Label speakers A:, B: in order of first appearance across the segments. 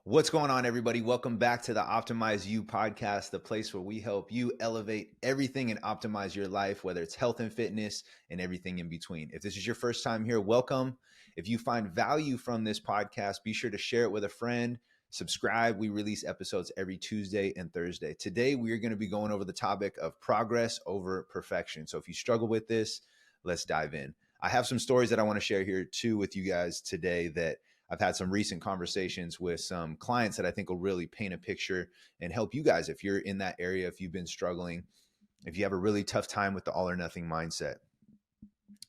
A: What's going on, everybody? Welcome back to the Optimize You podcast, the place where we help you elevate everything and optimize your life, whether it's health and fitness and everything in between. If this is your first time here, welcome. If you find value from this podcast, be sure to share it with a friend. Subscribe. We release episodes every Tuesday and Thursday. Today, we are going to be going over the topic of progress over perfection. So if you struggle with this, let's dive in. I have some stories that I want to share here too with you guys today that I've had some recent conversations with some clients that I think will really paint a picture and help you guys if you're in that area, if you've been struggling, if you have a really tough time with the all or nothing mindset.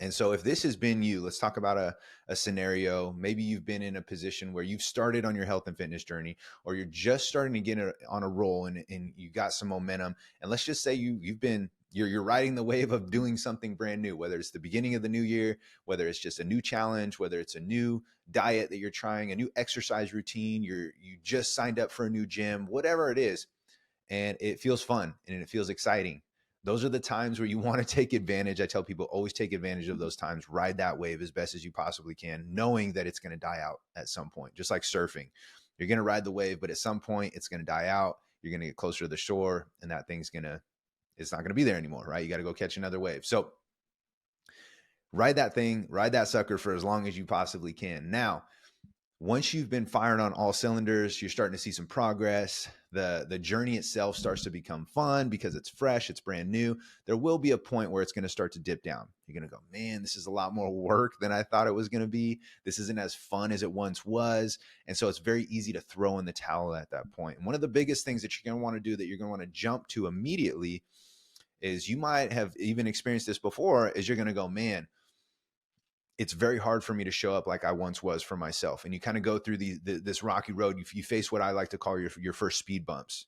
A: And so if this has been you, let's talk about a scenario. Maybe you've been in a position where you've started on your health and fitness journey, or you're just starting to get on a roll and you got some momentum. And let's just say you're riding the wave of doing something brand new, whether it's the beginning of the new year, whether it's just a new challenge, whether it's a new diet that you're trying, a new exercise routine, you just signed up for a new gym, whatever it is, and it feels fun and it feels exciting. Those are the times where you want to take advantage. I tell people always take advantage of those times, ride that wave as best as you possibly can, knowing that it's going to die out at some point, just like surfing. You're going to ride the wave, but at some point it's going to die out. You're going to get closer to the shore and that thing's it's not going to be there anymore, right? You got to go catch another wave. So ride that sucker for as long as you possibly can. Now, once you've been firing on all cylinders, you're starting to see some progress. The journey itself starts to become fun because it's fresh, it's brand new. There will be a point where it's going to start to dip down. You're going to go, man, this is a lot more work than I thought it was going to be. This isn't as fun as it once was. And so it's very easy to throw in the towel at that point. And one of the biggest things that you're going to want to do, that you're going to want to jump to immediately, is, you might have even experienced this before, is you're going to go, man, it's very hard for me to show up like I once was for myself. And you kind of go through this rocky road. You face what I like to call your first speed bumps.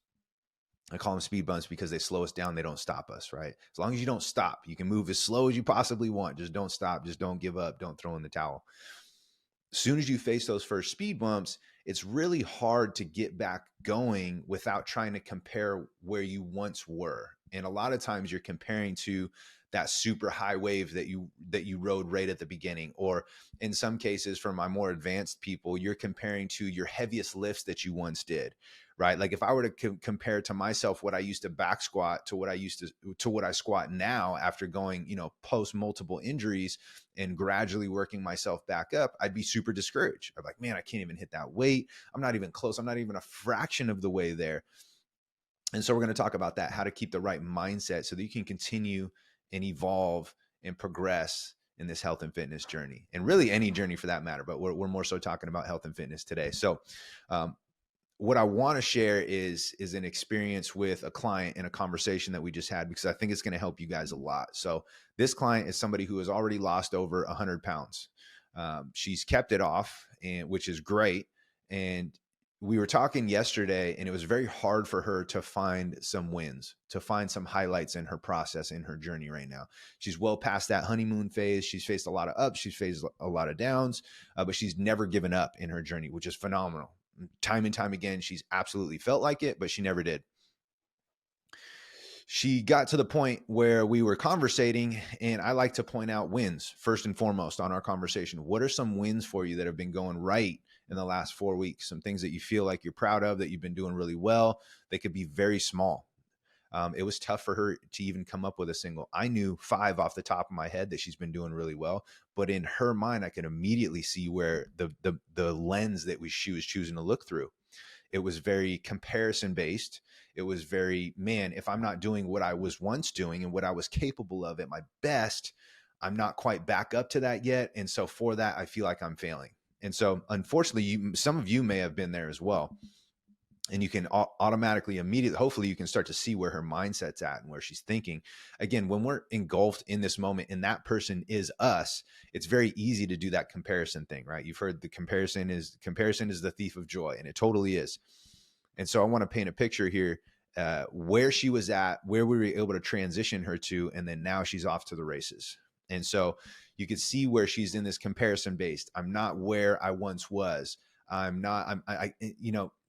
A: I call them speed bumps because they slow us down. They don't stop us, right? As long as you don't stop, you can move as slow as you possibly want. Just don't stop. Just don't give up. Don't throw in the towel. As soon as you face those first speed bumps, it's really hard to get back going without trying to compare where you once were. And a lot of times you're comparing to that super high wave that you rode right at the beginning. Or in some cases, for my more advanced people, you're comparing to your heaviest lifts that you once did, right? Like if I were to compare to myself what I used to back squat to what I squat now after going, post multiple injuries and gradually working myself back up, I'd be super discouraged. I'm like, man, I can't even hit that weight. I'm not even close. I'm not even a fraction of the way there. And so we're going to talk about that, how to keep the right mindset so that you can continue and evolve and progress in this health and fitness journey, and really any journey for that matter. But we're more so talking about health and fitness today. So what I want to share is an experience with a client in a conversation that we just had, because I think it's going to help you guys a lot. So this client is somebody who has already lost over 100 pounds. She's kept it off, which is great. And we were talking yesterday, and it was very hard for her to find some wins, to find some highlights in her process, in her journey right now. She's well past that honeymoon phase. She's faced a lot of ups. She's faced a lot of downs, but she's never given up in her journey, which is phenomenal. Time and time again, she's absolutely felt like it, but she never did. She got to the point where we were conversating, and I like to point out wins first and foremost on our conversation. What are some wins for you that have been going right in the last 4 weeks? Some things that you feel like you're proud of, that you've been doing really well. They could be very small. It was tough for her to even come up with a single. I knew 5 off the top of my head that she's been doing really well, but in her mind, I could immediately see where the lens that she was choosing to look through. It was very comparison based. It was very, man, if I'm not doing what I was once doing and what I was capable of at my best, I'm not quite back up to that yet. And so for that, I feel like I'm failing. And so unfortunately, some of you may have been there as well. And you can automatically, immediately, hopefully you can start to see where her mindset's at and where she's thinking. Again, when we're engulfed in this moment and that person is us, it's very easy to do that comparison thing, right? You've heard the comparison is the thief of joy, and it totally is. And so I want to paint a picture here, where she was at, where we were able to transition her to, and then now she's off to the races. And so you can see where she's in this comparison based. I'm not where I once was.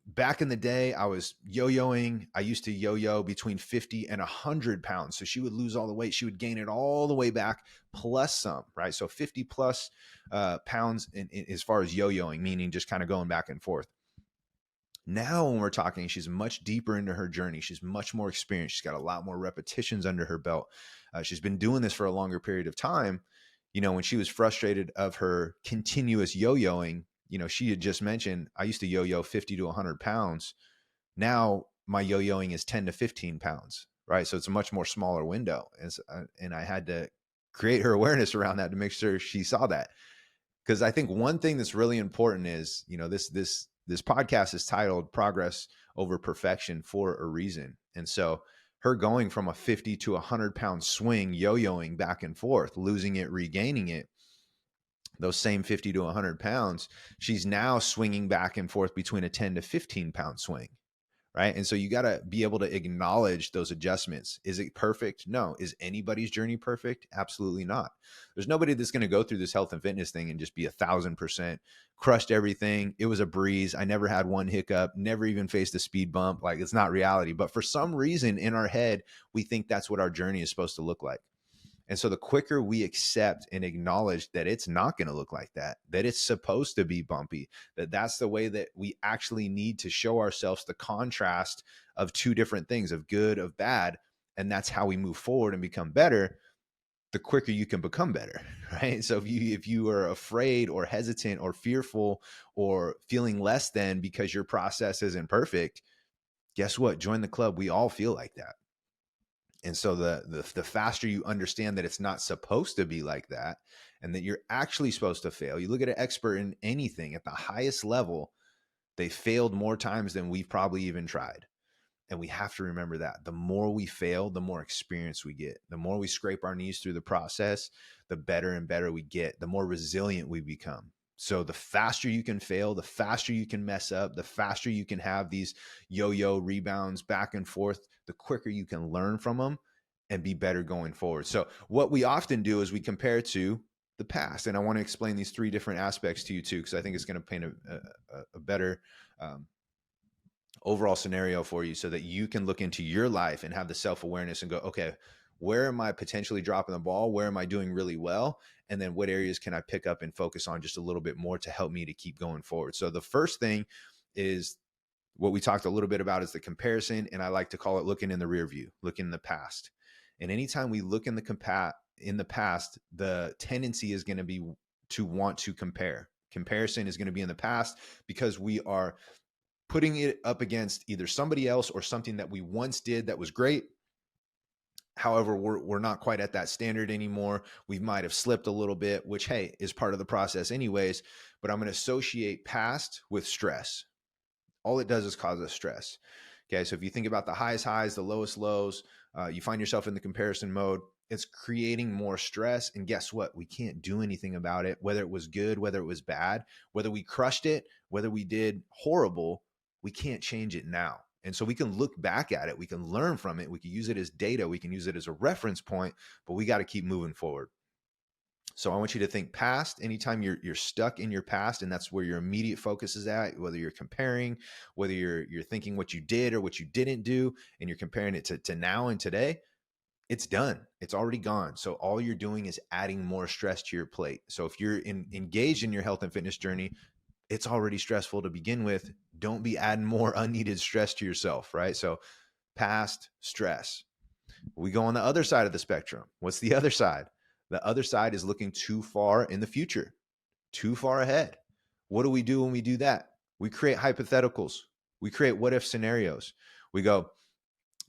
A: Back in the day, I was yo-yoing. I used to yo-yo between 50 and 100 pounds. So she would lose all the weight. She would gain it all the way back plus some, right? So 50 plus pounds as far as yo-yoing, meaning just kind of going back and forth. Now, when we're talking, she's much deeper into her journey. She's much more experienced. She's got a lot more repetitions under her belt. She's been doing this for a longer period of time. When she was frustrated of her continuous yo-yoing, she had just mentioned, I used to yo-yo 50 to 100 pounds. Now my yo-yoing is 10 to 15 pounds, right? So it's a much more smaller window. And I had to create her awareness around that to make sure she saw that. Because I think one thing that's really important is, this podcast is titled Progress Over Perfection for a reason. And so her going from a 50 to 100-pound swing, yo-yoing back and forth, losing it, regaining it, those same 50 to 100 pounds, she's now swinging back and forth between a 10 to 15-pound swing. Right. And so you got to be able to acknowledge those adjustments. Is it perfect? No. Is anybody's journey perfect? Absolutely not. There's nobody that's going to go through this health and fitness thing and just be 1,000%, crushed everything. It was a breeze. I never had one hiccup, never even faced a speed bump. Like, it's not reality. But for some reason in our head, we think that's what our journey is supposed to look like. And so the quicker we accept and acknowledge that it's not going to look like that, that it's supposed to be bumpy, that that's the way that we actually need to show ourselves the contrast of two different things, of good, of bad, and that's how we move forward and become better, the quicker you can become better, right? So if you are afraid or hesitant or fearful or feeling less than because your process isn't perfect, guess what? Join the club. We all feel like that. And so the faster you understand that it's not supposed to be like that, and that you're actually supposed to fail. You look at an expert in anything at the highest level, they failed more times than we've probably even tried. And we have to remember that the more we fail, the more experience we get. The more we scrape our knees through the process, the better and better we get, the more resilient we become. So the faster you can fail, the faster you can mess up, the faster you can have these yo-yo rebounds back and forth, the quicker you can learn from them and be better going forward. So what we often do is we compare to the past. And I want to explain these three different aspects to you too, because I think it's going to paint a better overall scenario for you so that you can look into your life and have the self-awareness and go, okay, where am I potentially dropping the ball? Where am I doing really well? And then what areas can I pick up and focus on just a little bit more to help me to keep going forward? So the first thing is what we talked a little bit about is the comparison. And I like to call it looking in the rear view, looking in the past. And anytime we look in the past, the tendency is going to be to want to compare. Comparison is going to be in the past because we are putting it up against either somebody else or something that we once did that was great. However, we're not quite at that standard anymore. We might have slipped a little bit, which, hey, is part of the process anyways. But I'm going to associate past with stress. All it does is cause us stress. Okay, so if you think about the highest highs, the lowest lows, you find yourself in the comparison mode, it's creating more stress. And guess what? We can't do anything about it, whether it was good, whether it was bad, whether we crushed it, whether we did horrible, we can't change it now. And so we can look back at it, we can learn from it, we can use it as data, we can use it as a reference point, but we got to keep moving forward. So I want you to think past. Anytime you're stuck in your past, and that's where your immediate focus is at, whether you're comparing, whether you're thinking what you did or what you didn't do, and you're comparing it to now and today, it's done. It's already gone. So all you're doing is adding more stress to your plate. So if you're engaged in your health and fitness journey, it's already stressful to begin with. Don't be adding more unneeded stress to yourself, right? So past stress. We go on the other side of the spectrum. What's the other side? The other side is looking too far in the future, too far ahead. What do we do when we do that? We create hypotheticals. We create what if scenarios. We go,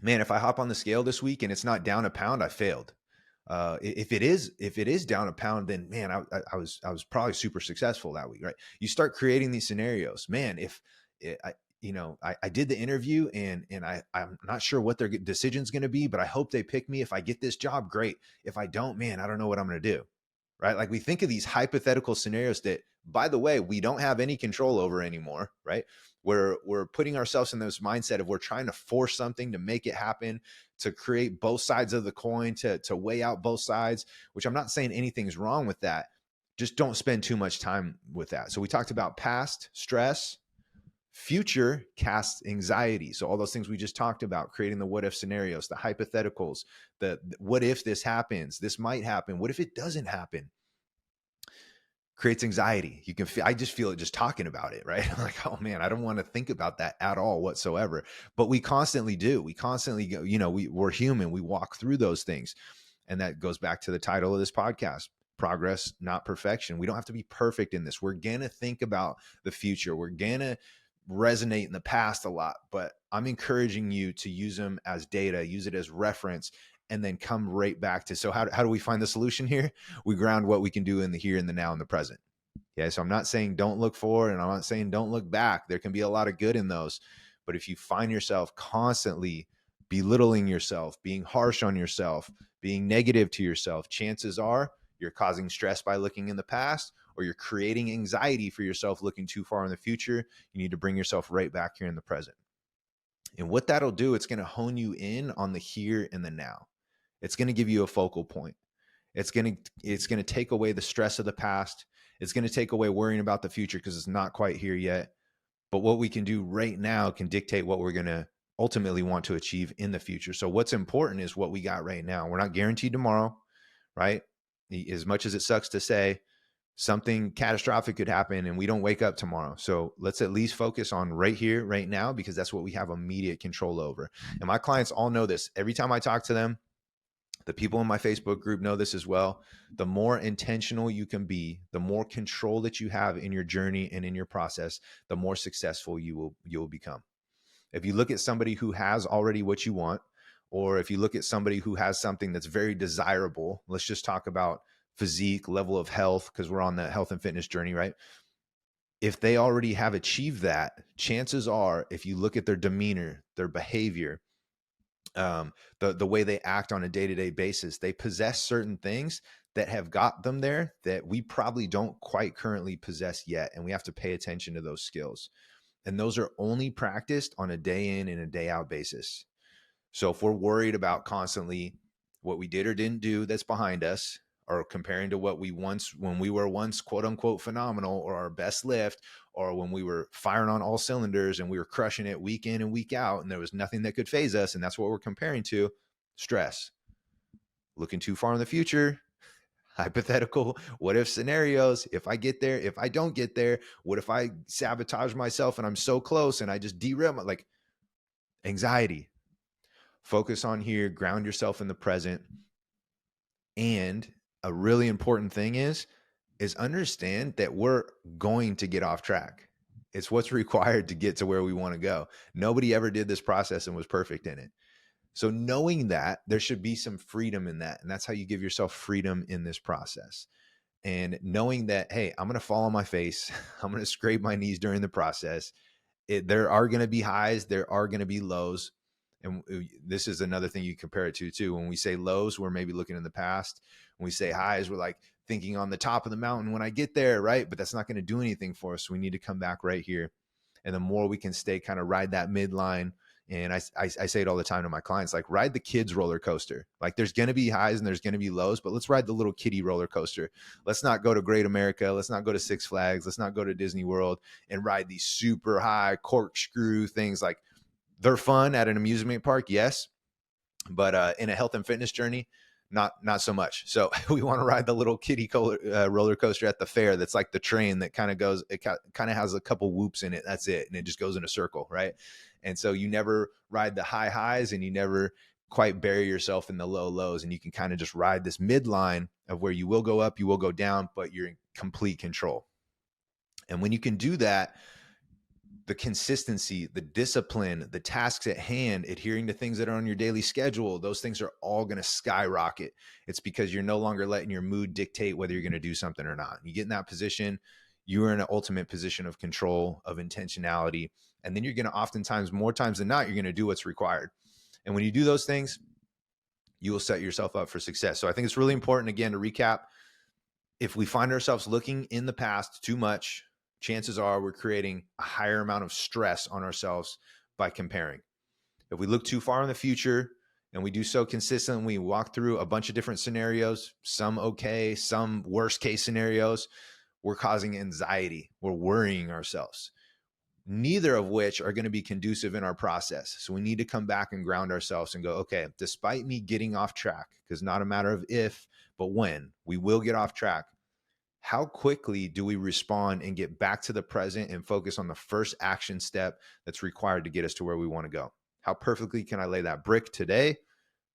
A: man, if I hop on the scale this week and it's not down a pound, I failed. If it is down a pound, then man, I was probably super successful that week, right? You start creating these scenarios. Man, if I did the interview and I'm not sure what their decision's going to be, but I hope they pick me. If I get this job, great. If I don't, man, I don't know what I'm going to do. Right? Like we think of these hypothetical scenarios that, by the way, we don't have any control over anymore, right? We're putting ourselves in this mindset of we're trying to force something to make it happen, to create both sides of the coin, to weigh out both sides, which I'm not saying anything's wrong with that. Just don't spend too much time with that. So we talked about past stress, future cast anxiety. So all those things we just talked about, creating the what if scenarios, the hypotheticals, the what if this happens, this might happen, what if it doesn't happen? creates anxiety. You can feel, I just feel it just talking about it, right? I'm like, oh man, I don't want to think about that at all whatsoever. But we constantly do. We constantly go, we're human. We walk through those things. And that goes back to the title of this podcast: progress, not perfection. We don't have to be perfect in this. We're going to think about the future. We're going to resonate in the past a lot, but I'm encouraging you to use them as data, use it as reference, and then come right back to, so how do we find the solution here? We ground what we can do in the here and the now and the present. Yeah. So I'm not saying don't look forward, and I'm not saying don't look back. There can be a lot of good in those. But if you find yourself constantly belittling yourself, being harsh on yourself, being negative to yourself, chances are you're causing stress by looking in the past, or you're creating anxiety for yourself looking too far in the future. You need to bring yourself right back here in the present. And what that'll do, it's going to hone you in on the here and the now. It's going to give you a focal point. It's going to take away the stress of the past. It's going to take away worrying about the future because it's not quite here yet. But what we can do right now can dictate what we're going to ultimately want to achieve in the future. So what's important is what we got right now. We're not guaranteed tomorrow, right? As much as it sucks to say, something catastrophic could happen and we don't wake up tomorrow. So let's at least focus on right here, right now, because that's what we have immediate control over. And my clients all know this. Every time I talk to them, the people in my Facebook group know this as well. The more intentional you can be, the more control that you have in your journey and in your process, the more successful you will become. If you look at somebody who has already what you want, or if you look at somebody who has something that's very desirable, let's just talk about physique, level of health, because we're on that health and fitness journey, right? If they already have achieved that, chances are, if you look at their demeanor, their behavior, the way they act on a day-to-day basis, they possess certain things that have got them there that we probably don't quite currently possess yet. And we have to pay attention to those skills. And those are only practiced on a day in and a day out basis. So if we're worried about constantly what we did or didn't do that's behind us, or comparing to what we once, when we were once quote unquote phenomenal, or our best lift, or when we were firing on all cylinders and we were crushing it week in and week out and there was nothing that could phase us, and that's what we're comparing to, stress. Looking too far in the future, hypothetical what if scenarios. If I get there, if I don't get there, what if I sabotage myself and I'm so close and I just derail my, like, anxiety. Focus on here, ground yourself in the present. And a really important thing is understand that we're going to get off track. It's what's required to get to where we want to go. Nobody ever did this process and was perfect in it. So knowing that, there should be some freedom in that. And that's how you give yourself freedom in this process. And knowing that, hey, I'm going to fall on my face. I'm going to scrape my knees during the process. There are going to be highs. There are going to be lows. And this is another thing you compare it to too. When we say lows, we're maybe looking in the past. When we say highs, we're like thinking on the top of the mountain when I get there, right? But that's not going to do anything for us. We need to come back right here. And the more we can stay, kind of ride that midline. And I say it all the time to my clients, like, ride the kids roller coaster. Like, there's going to be highs and there's going to be lows, but let's ride the little kiddie roller coaster. Let's not go to Great America. Let's not go to Six Flags. Let's not go to Disney World and ride these super high corkscrew things. Like, they're fun at an amusement park, yes, but in a health and fitness journey, not so much. So we want to ride the little kiddie roller coaster at the fair. That's like the train that kind of goes, it kind of has a couple whoops in it. That's it. And it just goes in a circle, right? And so you never ride the high highs and you never quite bury yourself in the low lows. And you can kind of just ride this midline of where you will go up, you will go down, but you're in complete control. And when you can do that, the consistency, the discipline, the tasks at hand, adhering to things that are on your daily schedule, those things are all going to skyrocket. It's because you're no longer letting your mood dictate whether you're going to do something or not. You get in that position, you are in an ultimate position of control, of intentionality. And then you're going to, oftentimes, more times than not, you're going to do what's required. And when you do those things, you will set yourself up for success. So I think it's really important, again, to recap. If we find ourselves looking in the past too much, chances are we're creating a higher amount of stress on ourselves by comparing. If we look too far in the future and we do so consistently, we walk through a bunch of different scenarios, some okay, some worst case scenarios, we're causing anxiety. We're worrying ourselves, neither of which are going to be conducive in our process. So we need to come back and ground ourselves and go, okay, despite me getting off track, because not a matter of if, but when, we will get off track. How quickly do we respond and get back to the present and focus on the first action step that's required to get us to where we want to go? How perfectly can I lay that brick today,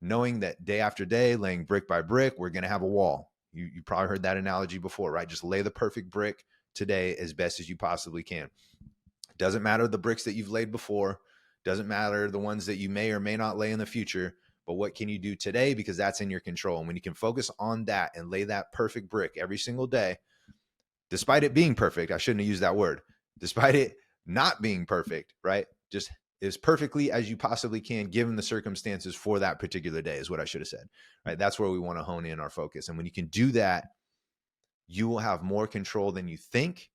A: knowing that day after day, laying brick by brick, we're going to have a wall? You probably heard that analogy before, right? Just lay the perfect brick today as best as you possibly can. Doesn't matter the bricks that you've laid before, doesn't matter the ones that you may or may not lay in the future, but what can you do today? Because that's in your control. And when you can focus on that and lay that perfect brick every single day, despite it being perfect, I shouldn't have used that word, despite it not being perfect, right? Just as perfectly as you possibly can, given the circumstances for that particular day, is what I should have said, right? That's where we want to hone in our focus. And when you can do that, you will have more control than you think,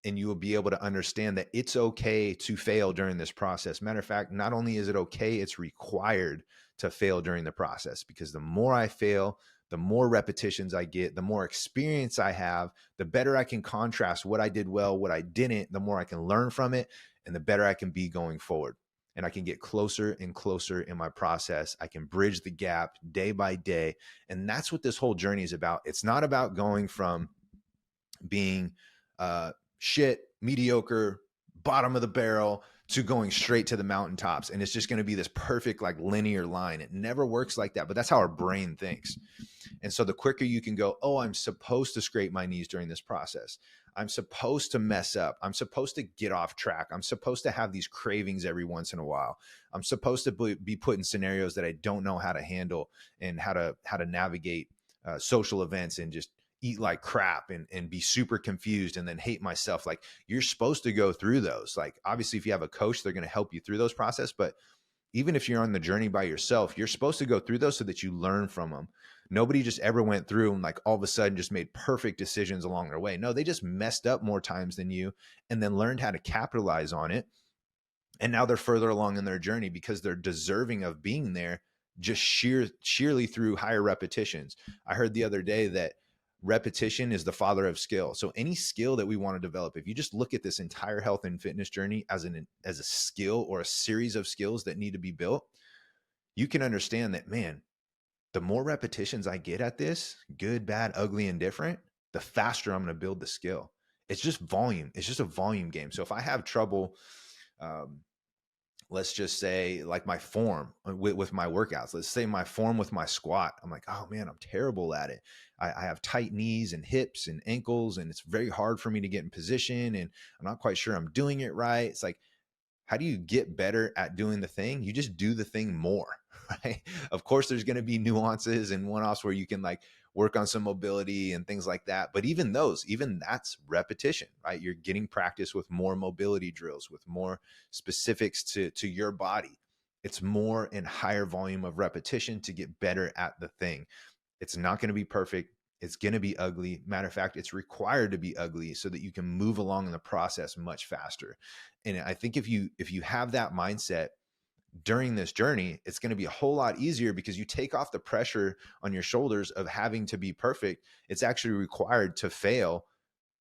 A: and you will be able to understand that it's okay to fail during this process. Matter of fact, not only is it okay, it's required to fail during the process, because the more I fail, the more repetitions I get, the more experience I have, the better I can contrast what I did well, what I didn't, the more I can learn from it, and the better I can be going forward. And I can get closer and closer in my process. I can bridge the gap day by day. And that's what this whole journey is about. It's not about going from being shit, mediocre, bottom of the barrel to going straight to the mountaintops. And it's just going to be this perfect, like, linear line. It never works like that, but that's how our brain thinks. And so the quicker you can go, oh, I'm supposed to scrape my knees during this process. I'm supposed to mess up. I'm supposed to get off track. I'm supposed to have these cravings every once in a while. I'm supposed to be put in scenarios that I don't know how to handle and how to navigate social events, and just eat like crap and be super confused and then hate myself. Like, you're supposed to go through those. Like, obviously, if you have a coach, they're going to help you through those process. But even if you're on the journey by yourself, you're supposed to go through those so that you learn from them. Nobody just ever went through and, like, all of a sudden just made perfect decisions along their way. No, they just messed up more times than you and then learned how to capitalize on it. And now they're further along in their journey because they're deserving of being there, just sheerly through higher repetitions. I heard the other day that repetition is the father of skill. So any skill that we want to develop, if you just look at this entire health and fitness journey as a skill or a series of skills that need to be built, you can understand that, man, the more repetitions I get at this, good, bad, ugly, and different, the faster I'm going to build the skill. It's just volume. It's just a volume game. So if I have trouble, let's just say, like, my form with my workouts, let's say my form with my squat, I'm like, oh man, I'm terrible at it. I have tight knees and hips and ankles, and it's very hard for me to get in position, and I'm not quite sure I'm doing it right. It's like, how do you get better at doing the thing? You just do the thing more, right? Of course, there's going to be nuances and one-offs where you can, like, work on some mobility and things like that. But even that's repetition, right? You're getting practice with more mobility drills, with more specifics to your body. It's more and higher volume of repetition to get better at the thing. It's not going to be perfect. It's going to be ugly. Matter of fact, it's required to be ugly so that you can move along in the process much faster. And I think if you have that mindset during this journey, it's going to be a whole lot easier, because you take off the pressure on your shoulders of having to be perfect. It's actually required to fail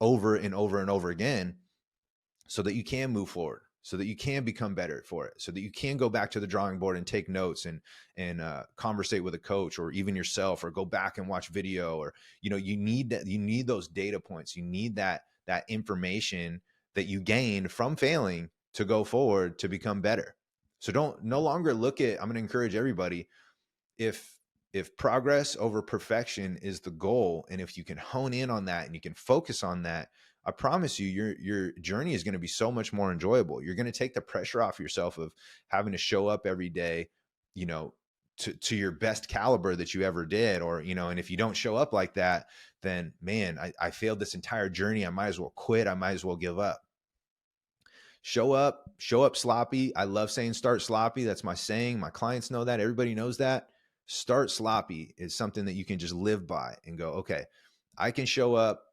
A: over and over and over again so that you can move forward, so that you can become better for it, so that you can go back to the drawing board and take notes and conversate with a coach, or even yourself, or go back and watch video, or, you need those data points. You need that information that you gained from failing to go forward to become better. So no longer look at, I'm going to encourage everybody, if progress over perfection is the goal, and if you can hone in on that and you can focus on that, I promise you, your journey is going to be so much more enjoyable. You're going to take the pressure off yourself of having to show up every day, to your best caliber that you ever did, or, and if you don't show up like that, then, man, I failed this entire journey. I might as well quit. I might as well give up. Show up sloppy. I love saying start sloppy. That's my saying. My clients know that. Everybody knows that. Start sloppy is something that you can just live by and go, okay, I can show up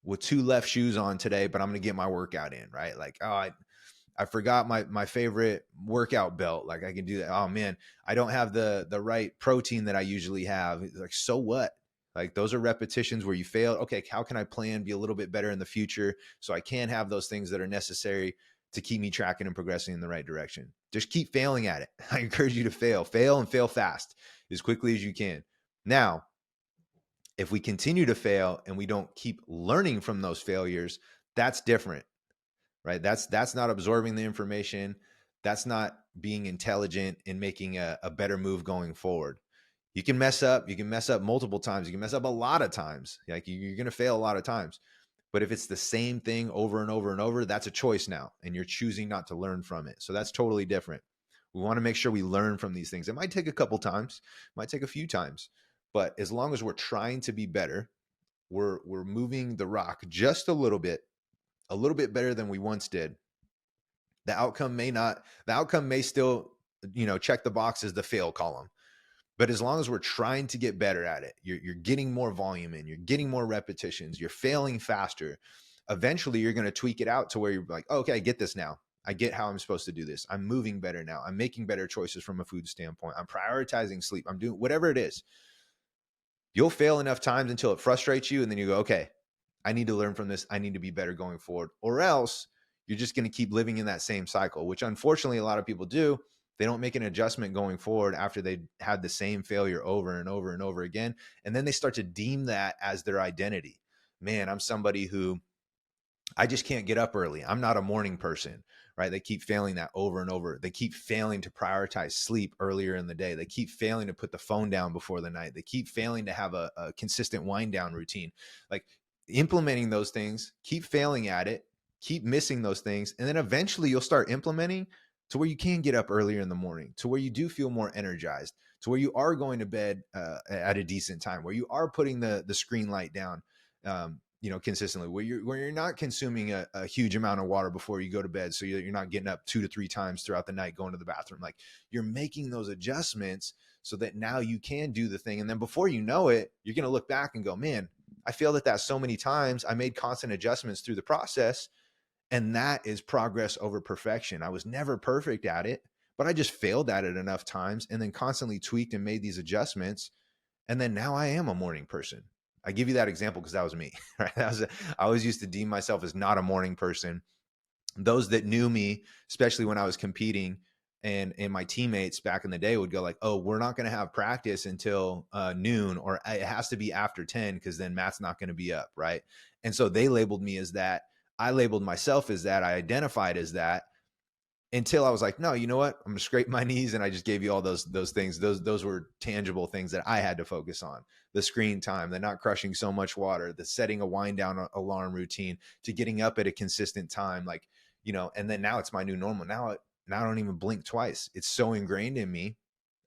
A: with 2 left shoes on today, but I'm going to get my workout in, right? Like, oh, I forgot my favorite workout belt. Like, I can do that. Oh man, I don't have the right protein that I usually have. Like, so what? Like, those are repetitions where you failed. Okay, how can I plan, be a little bit better in the future so I can have those things that are necessary to keep me tracking and progressing in the right direction? Just keep failing at it. I encourage you to fail and fail fast as quickly as you can. Now, If we continue to fail and we don't keep learning from those failures, that's different, right? That's not absorbing the information. That's not being intelligent and making a better move going forward. You can mess up. You can mess up multiple times. You can mess up a lot of times. Like you're going to fail a lot of times. But if it's the same thing over and over and over, that's a choice now, and you're choosing not to learn from it. So that's totally different. We want to make sure we learn from these things. It might take a couple times, might take a few times, but as long as we're trying to be better, we're moving the rock just a little bit better than we once did. The outcome may still, check the boxes, the fail column. But as long as we're trying to get better at it, you're getting more volume in, you're getting more repetitions, you're failing faster. Eventually, you're going to tweak it out to where you're like, oh, okay, I get this now. I get how I'm supposed to do this. I'm moving better now. I'm making better choices from a food standpoint. I'm prioritizing sleep. I'm doing whatever it is. You'll fail enough times until it frustrates you. And then you go, okay, I need to learn from this. I need to be better going forward. Or else you're just going to keep living in that same cycle, which unfortunately a lot of people do. They don't make an adjustment going forward after they had the same failure over and over and over again. And then they start to deem that as their identity. Man, I'm somebody who I just can't get up early. I'm not a morning person, right? They keep failing that over and over. They keep failing to prioritize sleep earlier in the day. They keep failing to put the phone down before the night. They keep failing to have a consistent wind down routine. Like implementing those things, keep failing at it, keep missing those things. And then eventually you'll start implementing to where you can get up earlier in the morning, to where you do feel more energized, to where you are going to bed at a decent time, where you are putting the screen light down, consistently, where you're not consuming a huge amount of water before you go to bed. So you're not getting up 2 to 3 times throughout the night, going to the bathroom. Like you're making those adjustments so that now you can do the thing. And then before you know it, you're going to look back and go, man, I failed at that so many times. I made constant adjustments through the process. And that is progress over perfection. I was never perfect at it, but I just failed at it enough times and then constantly tweaked and made these adjustments. And then now I am a morning person. I give you that example because that was me, right? I always used to deem myself as not a morning person. Those that knew me, especially when I was competing, and my teammates back in the day would go like, oh, we're not going to have practice until noon, or it has to be after 10 because then Matt's not going to be up, right? And so they labeled me as that. I labeled myself as that. I identified as that until I was like, no, you know what? I'm gonna scrape my knees. And I just gave you all those things. Those were tangible things that I had to focus on. The screen time, the not crushing so much water, the setting a wind down alarm routine, to getting up at a consistent time. Like, and then now it's my new normal. Now I don't even blink twice. It's so ingrained in me.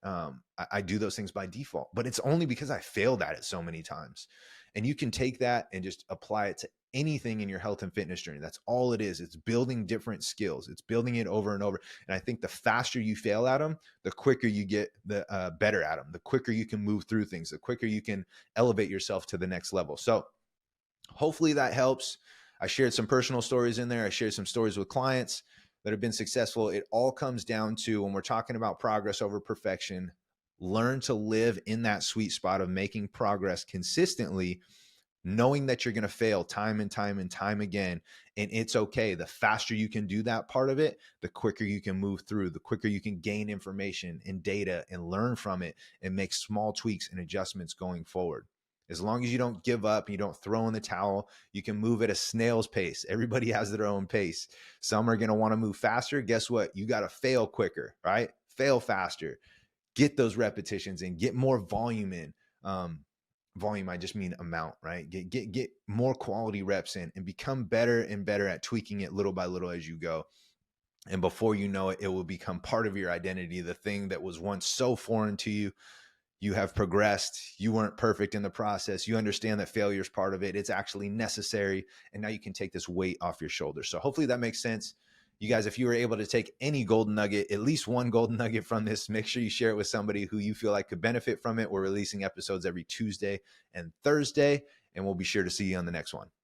A: I do those things by default, but it's only because I failed at it so many times. And you can take that and just apply it to anything in your health and fitness journey. That's all it is. It's building different skills. It's building it over and over. And I think the faster you fail at them, the quicker you get the better at them, the quicker you can move through things, the quicker you can elevate yourself to the next level. So hopefully that helps. I shared some personal stories in there. I shared some stories with clients that have been successful. It all comes down to, when we're talking about progress over perfection, learn to live in that sweet spot of making progress consistently, knowing that you're going to fail time and time and time again. And it's okay. The faster you can do that part of it, the quicker you can move through, the quicker you can gain information and data and learn from it and make small tweaks and adjustments going forward. As long as you don't give up, you don't throw in the towel, you can move at a snail's pace. Everybody has their own pace. Some are going to want to move faster. Guess what? You got to fail quicker, right? Fail faster. Get those repetitions in, get more volume in. Volume, I just mean amount, right? Get more quality reps in and become better and better at tweaking it little by little as you go. And before you know it, it will become part of your identity. The thing that was once so foreign to you, you have progressed. You weren't perfect in the process. You understand that failure is part of it. It's actually necessary. And now you can take this weight off your shoulders. So hopefully that makes sense. You guys, if you were able to take any golden nugget, at least one golden nugget from this, make sure you share it with somebody who you feel like could benefit from it. We're releasing episodes every Tuesday and Thursday, and we'll be sure to see you on the next one.